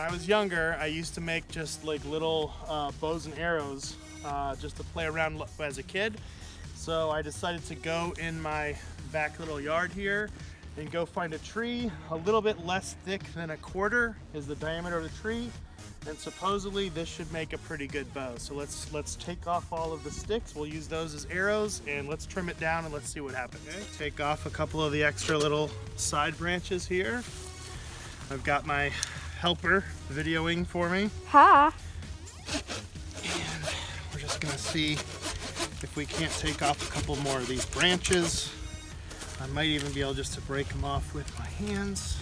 I was younger, I used to make just like little bows and arrows just to play around as a kid. So I decided to go in my back little yard here and go find a tree a little bit less thick than a quarter is the diameter of the tree, and supposedly this should make a pretty good bow. So let's take off all of the sticks. We'll use those as arrows, and let's trim it down and let's see what happens. Okay, take off a couple of the extra little side branches here. I've got my helper videoing for me. Ha! And we're just gonna see if we can't take off a couple more of these branches. I might even be able just to break them off with my hands.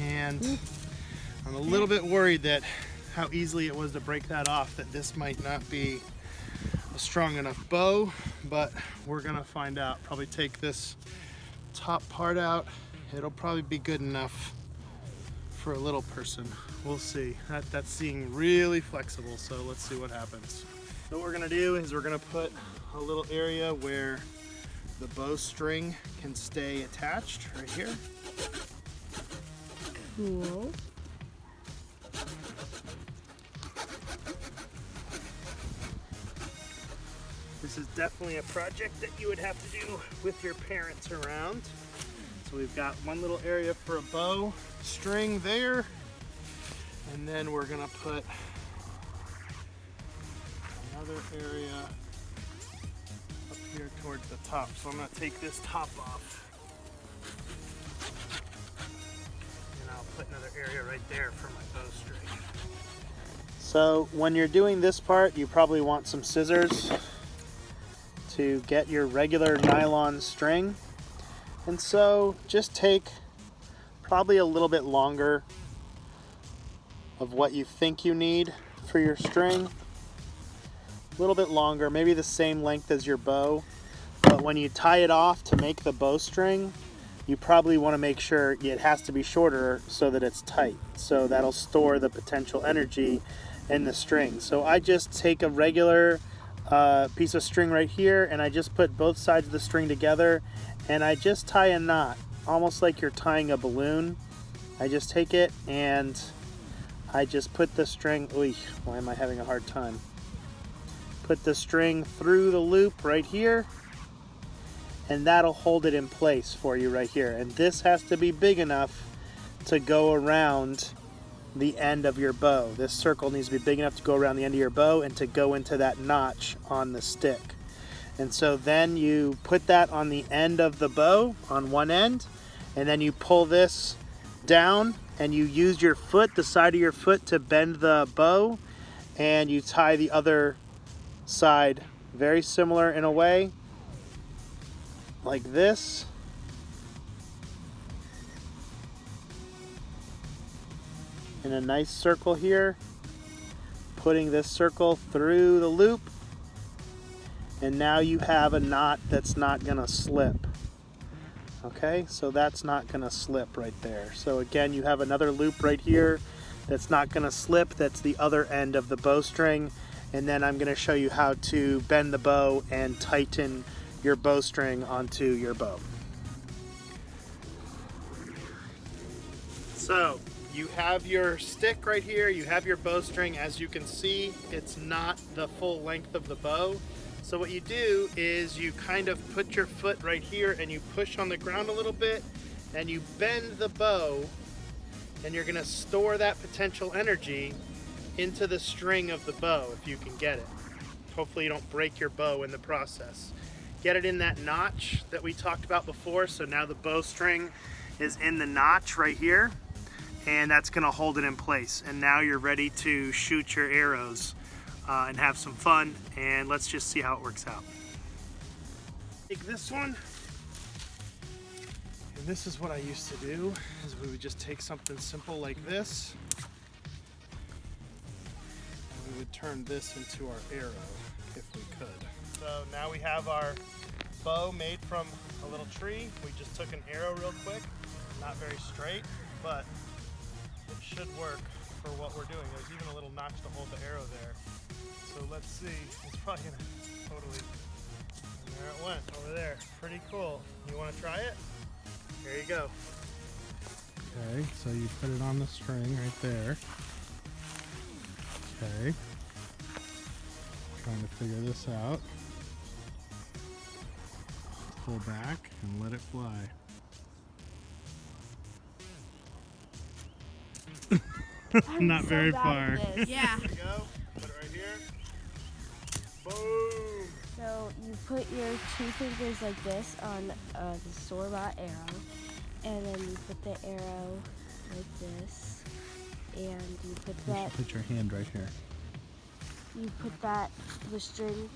And I'm a little bit worried that how easily it was to break that off, that this might not be a strong enough bow, but we're gonna find out. Probably take this top part out. It'll probably be good enough for a little person. We'll see. That's seeming really flexible, so let's see what happens. So what we're gonna do is we're gonna put a little area where the bowstring can stay attached right here. Cool. This is definitely a project that you would have to do with your parents around. So we've got one little area for a bow string there, and then we're gonna put another area up here towards the top. So I'm gonna take this top off, and I'll put another area right there for my bowstring. So when you're doing this part, you probably want some scissors to get your regular nylon string. And so just take probably a little bit longer of what you think you need for your string. A little bit longer, maybe the same length as your bow. But when you tie it off to make the bowstring, you probably want to make sure it has to be shorter so that it's tight. So that'll store the potential energy in the string. So I just take a regular piece of string right here, and I just put both sides of the string together, and I just tie a knot, almost like you're tying a balloon. I just take it and I just put the string, why am I having a hard time? Put the string through the loop right here, and that'll hold it in place for you right here. And this has to be big enough to go around the end of your bow. This circle needs to be big enough to go around the end of your bow and to go into that notch on the stick. And so then you put that on the end of the bow, on one end, and then you pull this down and you use your foot, the side of your foot, to bend the bow, and you tie the other side very similar in a way, like this. In a nice circle here, putting this circle through the loop, and now you have a knot that's not gonna slip. Okay, so that's not gonna slip right there. So again, you have another loop right here that's not gonna slip. That's the other end of the bowstring. And then I'm gonna show you how to bend the bow and tighten your bowstring onto your bow. So you have your stick right here, you have your bowstring. As you can see, it's not the full length of the bow. So what you do is you kind of put your foot right here and you push on the ground a little bit and you bend the bow, and you're gonna store that potential energy into the string of the bow if you can get it. Hopefully you don't break your bow in the process. Get it in that notch that we talked about before. So now the bowstring is in the notch right here, and that's gonna hold it in place. And now you're ready to shoot your arrows and have some fun, and let's just see how it works out. Take this one, and this is what I used to do, is we would just take something simple like this, and we would turn this into our arrow if we could. So now we have our bow made from a little tree. We just took an arrow real quick, not very straight, but it should work for what we're doing. There's even a little notch to hold the arrow there. So let's see, it's probably gonna totally, and there it went, over there. Pretty cool. You wanna try it? Here you go. Okay, so you put it on the string right there. Okay. Trying to figure this out. Pull back and let it fly. Not so very far. Yeah. There you go. Put it right here. Boom! So you put your 2 fingers like this on the store-bought arrow, and then you put the arrow like this, and you put that. You should put your hand right here. You put the string.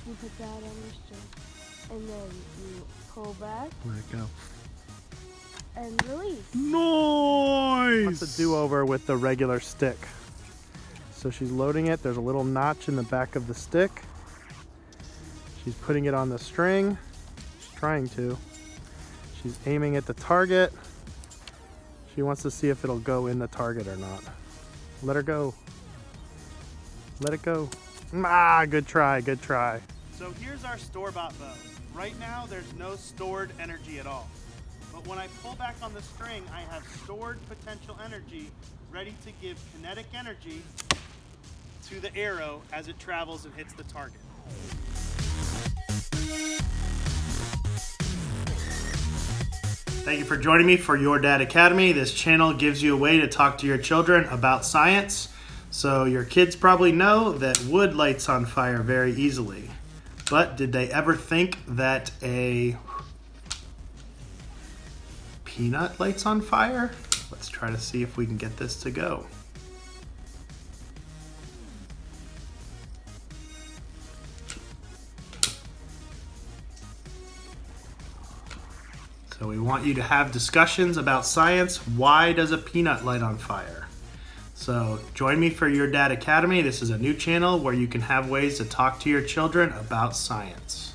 You put that on the string, and then you pull back. Let it go. And release. Nice! What's a do-over with the regular stick? So she's loading it. There's a little notch in the back of the stick. She's putting it on the string. She's trying to. She's aiming at the target. She wants to see if it'll go in the target or not. Let her go. Let it go. Ah, good try, good try. So here's our store-bought bow. Right now, there's no stored energy at all. But when I pull back on the string, I have stored potential energy ready to give kinetic energy to the arrow as it travels and hits the target. Thank you for joining me for Your Dad Academy. This channel gives you a way to talk to your children about science. So your kids probably know that wood lights on fire very easily. But did they ever think that a peanut lights on fire? Let's try to see if we can get this to go. So we want you to have discussions about science. Why does a peanut light on fire? So join me for Your Dad Academy. This is a new channel where you can have ways to talk to your children about science.